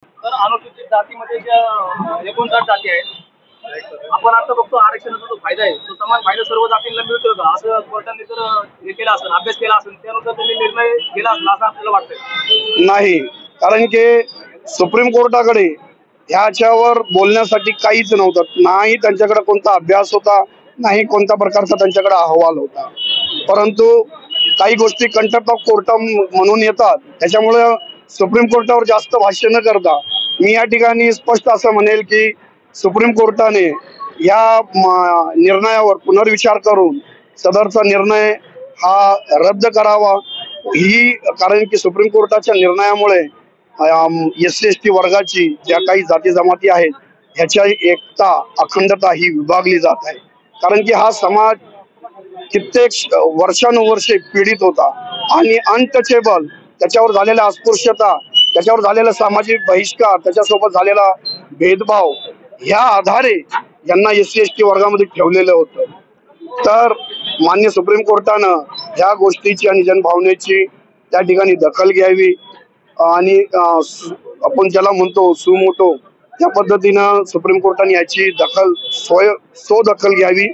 तर अनुसूचित जातीमध्ये ज्या 59 जाती आहेत, आपण आता बघतो आरक्षणाचा जो फायदा आहे तो समान फायदा सर्व जातींना मिळतो का, असं कोर्टाने जर हे केलं असेल, अभ्यास केला असेल, त्यानुसार त्यांनी निर्णय केला असेल असं आपल्याला वाटतंय? नाही, कारण की सुप्रीम कोर्टाकडे ह्याच्यावर बोलण्यासाठी काहीच नव्हतं. नाही त्यांच्याकडे कोणता अभ्यास होता, नाही कोणत्या प्रकारचा त्यांच्याकडे अहवाल होता. परंतु काही गोष्टी कंटेम्प्ट ऑफ कोर्ट म्हणून येतात, त्याच्यामुळे सुप्रीम कोर्टावर जास्त भाष्य न करता मी या ठिकाणी स्पष्ट असं म्हणेल की सुप्रीम कोर्टाने या निर्णयावर पुनर्विचार करून सदरचा निर्णय हा रद्द करावा. ही कारण की सुप्रीम कोर्टाच्या निर्णयामुळे SC/ST वर्गाची ज्या काही जाती जमाती आहेत ह्याच्या एकता अखंडता ही विभागली जात आहे. कारण की हा समाज कित्येक वर्षानुवर्षे पीडित होता आणि अनटचेबल, त्याच्यावर झालेला अस्पृश्यता, त्याच्यावर झालेला सामाजिक बहिष्कार, त्याच्यासोबत झालेला भेदभाव ह्या आधारे यांना SC/ST वर्गामध्ये ठेवलेलं होतं. तर मान्य सुप्रीम कोर्टानं ह्या गोष्टीची आणि जनभावनेची त्या ठिकाणी दखल घ्यावी आणि आपण ज्याला म्हणतो सुमोटो त्या पद्धतीनं सुप्रीम कोर्टाने याची दखल दखल घ्यावी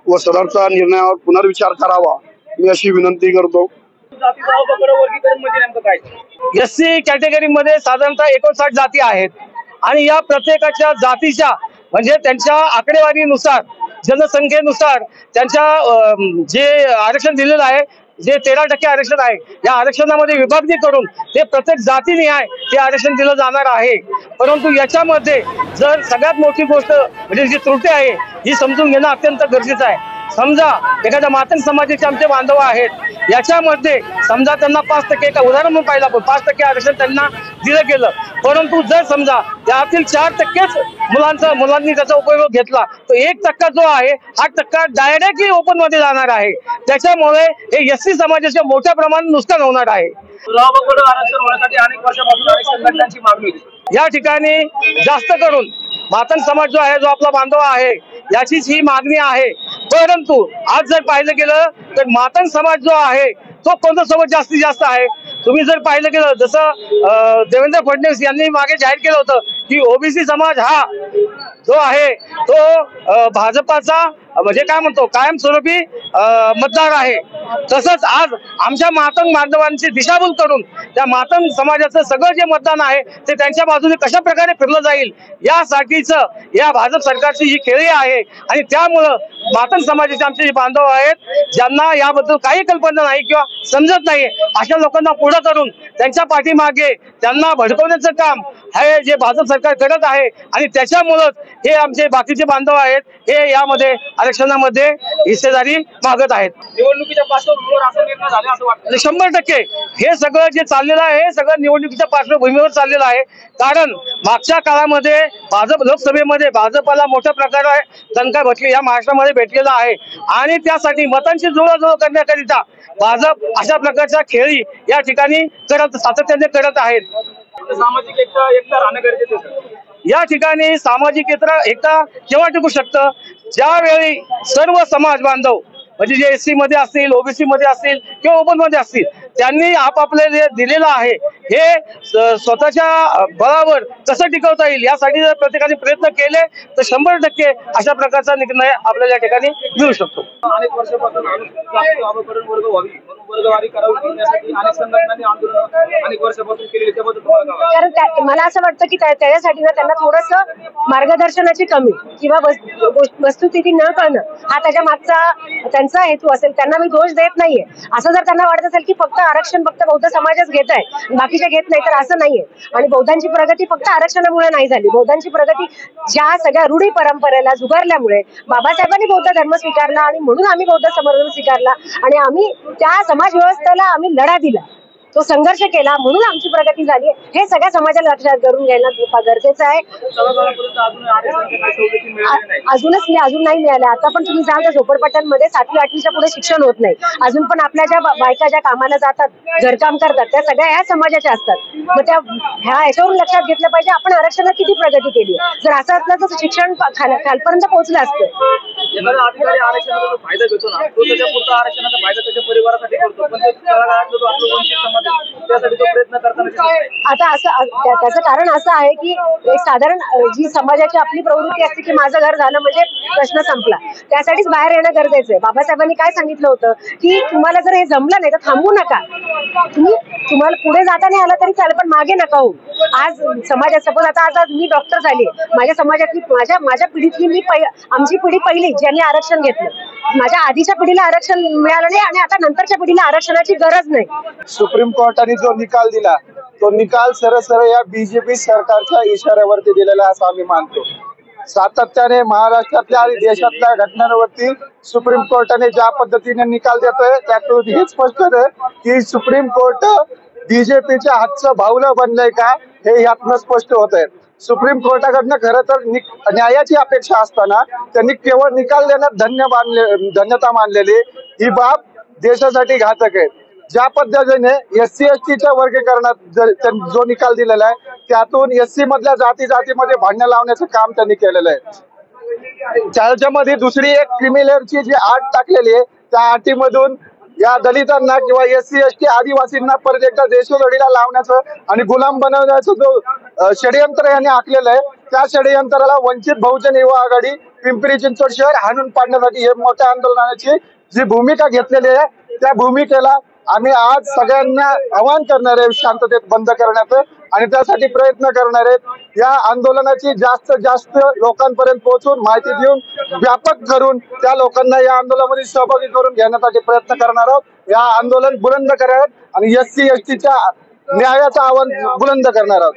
व सदरचा निर्णयावर पुनर्विचार करावा, मी अशी विनंती करतो. SC कॅटेगरी मध्ये साधारणतः 59 जाती आहेत आणि या प्रत्येकाच्या जातीच्या म्हणजे त्यांच्या आकडेवारीनुसार, जनसंख्येनुसार त्यांच्या जे आरक्षण दिलेलं आहे, जे 13% आरक्षण आहे, या आरक्षणामध्ये विभागणी करून ते प्रत्येक जातीनिहाय ते आरक्षण दिलं जाणार आहे. परंतु याच्यामध्ये जर सगळ्यात मोठी गोष्ट म्हणजे जी त्रुटी आहे ही समजून घेणं अत्यंत गरजेचं आहे. समजा एखाद्या मातंग समाजाचे आमचे बांधव आहेत, याच्यामध्ये समजा त्यांना 5% का उदाहरण म्हणून पाहिलं आपण 5% आरक्षण त्यांना दिलं गेलं, परंतु जर समजा त्यातील 4%च मुलांनी त्याचा उपयोग घेतला तर 1% जो आहे हा टक्का डायरेक्टली ओपन मध्ये जाणार आहे. त्याच्यामुळे हे SC समाजाच्या मोठ्या प्रमाणात नुकसान होणार आहे. आरक्षण होण्यासाठी अनेक वर्षापासून आरक्षण संघटनांची मागणी होती. या ठिकाणी जास्त करून मातंग समाज जो आहे, जो आपला बांधव आहे, याचीच ही मागणी आहे. परंतु आज जर पाहिलं गेलं तर मातंग समाज जो आहे तो कोणत्या सोबत जास्तीत जास्त आहे. तुम्ही जर पाहिलं गेलं जसं देवेंद्र फडणवीस यांनी मागे जाहीर केलं होतं की OBC समाज हा जो आहे तो भाजपाचा म्हणजे काय म्हणतो कायमस्वरूपी मतदार आहे. तसंच आज आमच्या मातंग बांधवांची दिशाभूल करून त्या मातंग समाजाचं सगळं जे मतदान आहे ते त्यांच्या बाजूने कशा प्रकारे फिरलं जाईल यासाठीच या भाजप सरकारची ही खेळी आहे. आणि त्यामुळं मातंग समाजाचे आमचे जे बांधव आहेत ज्यांना याबद्दल काही कल्पना नाही किंवा समजत नाही, अशा लोकांना पुढे करून त्यांच्या पाठीमागे त्यांना भडकवण्याचं काम हे जे भाजप सरकार करत आहे. आणि त्याच्यामुळंच हे आमचे बाकीचे बांधव आहेत हे यामध्ये आरक्षणामध्ये हिस्सेदारी मागत आहेत. निवडणुकीच्या पार्श्वभूमीवर असं निर्णय झाले असं वाटतं? 100% हे सगळं जे चाललेलं आहे हे सगळं निवडणुकीच्या पार्श्वभूमीवर चाललेलं आहे. कारण मागच्या काळामध्ये भाजप लोकसभेमध्ये भाजपला मोठ्या प्रकारे दणका बसली या महाराष्ट्रामध्ये भेटलेला आहे आणि त्यासाठी मतांची जुळवाजुळव करण्याकरिता भाजप अशा प्रकारच्या खेळी या ठिकाणी सातत्याने करत आहेत. सामाजिक एकता राहणं गरजेचं आहे. या ठिकाणी सामाजिक एकता केव्हा टिकू शकतं, ज्यावेळी सर्व समाज बांधव म्हणजे जे SC मध्ये असतील, OBC मध्ये असतील किंवा ओपन मध्ये असतील त्यांनी आपापले जे दिलेलं आहे हे स्वतःच्या बळावर कसं टिकवता येईल यासाठी जर प्रत्येकाने प्रयत्न केले तर 100% अशा प्रकारचा निर्णय आपल्याला या ठिकाणी मिळू शकतो. अनेक वर्षापासून वर्ग व्हावी म्हणून वर्गवारी करावी यासाठी अनेक संघटनांनी आंदोलन अनेक वर्षापासून केलेली, त्याबद्दल कारण मला असं वाटतं की त्याच्यासाठी ना त्यांना थोडंसं मार्गदर्शनाची कमी किंवा वस्तुस्थिती न कळणं हा त्याच्या मागचा त्यांचा हेतू असेल. त्यांना मी दोष देत नाहीये. असं जर त्यांना वाटत असेल की फक्त आरक्षण फक्त बौद्ध समाजच घेत आहे बाकीचे घेत नाही तर असं नाहीये. आणि बौद्धांची प्रगती फक्त आरक्षणामुळे नाही झाली. बौद्धांची प्रगती ज्या सगळ्या रूढी परंपरेला जुगारल्यामुळे बाबासाहेबांनी बौद्ध धर्म स्वीकारला आणि म्हणून आम्ही बौद्ध धर्म स्वीकारला आणि आम्ही त्या समाज व्यवस्थेला आम्ही लढा दिला, तो संघर्ष केला म्हणून आमची प्रगती झाली. हे सगळ्या समाजाला लक्षात करून घ्यायला गरजेचं आहे. अजून नाही मिळालं. आता पण तुम्ही जाल तर झोपडपट्ट्यांमध्ये 7वी 8वीच्या पुढे शिक्षण होत नाही. अजून पण आपल्या ज्या बायका ज्या कामाला जातात, घरकाम करतात, त्या सगळ्या ह्या समाजाच्या असतात. मग त्या ह्याच्यावरून लक्षात घेतलं पाहिजे आपण आरक्षणात किती प्रगती केली. जर असं असलं तर शिक्षण खालपर्यंत पोहोचलं असतं. एखादा अधिकारी आरक्षणाचा जो फायदा घेतो ना, तो त्याच्या पुरता आरक्षणाचा फायदा त्याच्या परिवारासाठी करतो, पण ते तळागाळातला जो आपला वंचित समाज आहे त्यासाठी तो प्रयत्न करताना दिसत नाही. आता त्याचं कारण असं आहे की एक साधारण जी समाजाची आपली प्रवृत्ती असते की माझं घर झालं म्हणजे प्रश्न संपला, त्यासाठीच बाहेर येणं गरजेचं आहे. बाबासाहेबांनी काय सांगितलं होतं की तुम्हाला जर हे जमलं नाही तर थांबू नका, तुम्हाला पुढे जाता नाही आलं तरी चालेल पण मागे नका हो. आज समाजात सपोज आता मी डॉक्टर झाली, माझ्या समाजातली माझ्या पिढीतली आमची पिढी पहिली ज्यांनी आरक्षण घेतलं, माझ्या आधीच्या पिढीला आरक्षण मिळालं नाही आणि आता नंतरच्या पिढीला आरक्षणाची गरज नाही. सुप्रीम कोर्टाने जो निकाल दिला तो निकाल सरळ या बीजेपी सरकारच्या इशाऱ्यावरती दिलेला असं आम्ही मानतो. सातत्याने महाराष्ट्रातल्या आणि देशातल्या घटनांवरती सुप्रीम कोर्टाने ज्या पद्धतीने निकाल देतोय त्यातून हे स्पष्ट आहे की सुप्रीम कोर्ट बीजेपीच्या हातचं भावलं बनलंय का हे यातनं स्पष्ट होत आहे. सुप्रीम कोर्टाकडनं खरं तर न्यायाची अपेक्षा असताना त्यांनी केवळ निकाल देण्यात धन्यता मानलेली ही बाब देशासाठी घातक आहे. ज्या पद्धतीने SC STच्या वर्गीकरणात जो निकाल दिलेला आहे त्यातून SC मधल्या जातीमध्ये भांडण लावण्याचं काम त्यांनी केलेलं आहे. त्याच्यामध्ये दुसरी एक क्रिमिनलची जी अट टाकलेली आहे त्या अटीमधून या दलितांना किंवा SC ST आदिवासींना परत एकदा देशोधडीला लावण्याचं आणि गुलाम बनवण्याचं जो षडयंत्र यांनी आखलेलं आहे त्या षडयंत्राला वंचित बहुजन युवा आघाडी पिंपरी चिंचवड शहर हाणून पाडण्यासाठी हे मोठ्या आंदोलनाची जी भूमिका घेतलेली आहे त्या भूमिकेला आम्ही आज सगळ्यांना आवाहन करणार आहे शांततेत बंद करण्याचं आणि त्यासाठी प्रयत्न करणार आहेत. या आंदोलनाची जास्तीत जास्त लोकांपर्यंत पोहोचून माहिती देऊन व्यापक करून त्या लोकांना या आंदोलनामध्ये सहभागी करून घेण्यासाठी प्रयत्न करणार आहोत. या आंदोलन बुलंद करणार आणि SC STच्या न्यायाचं आव्हान बुलंद करणार आहोत.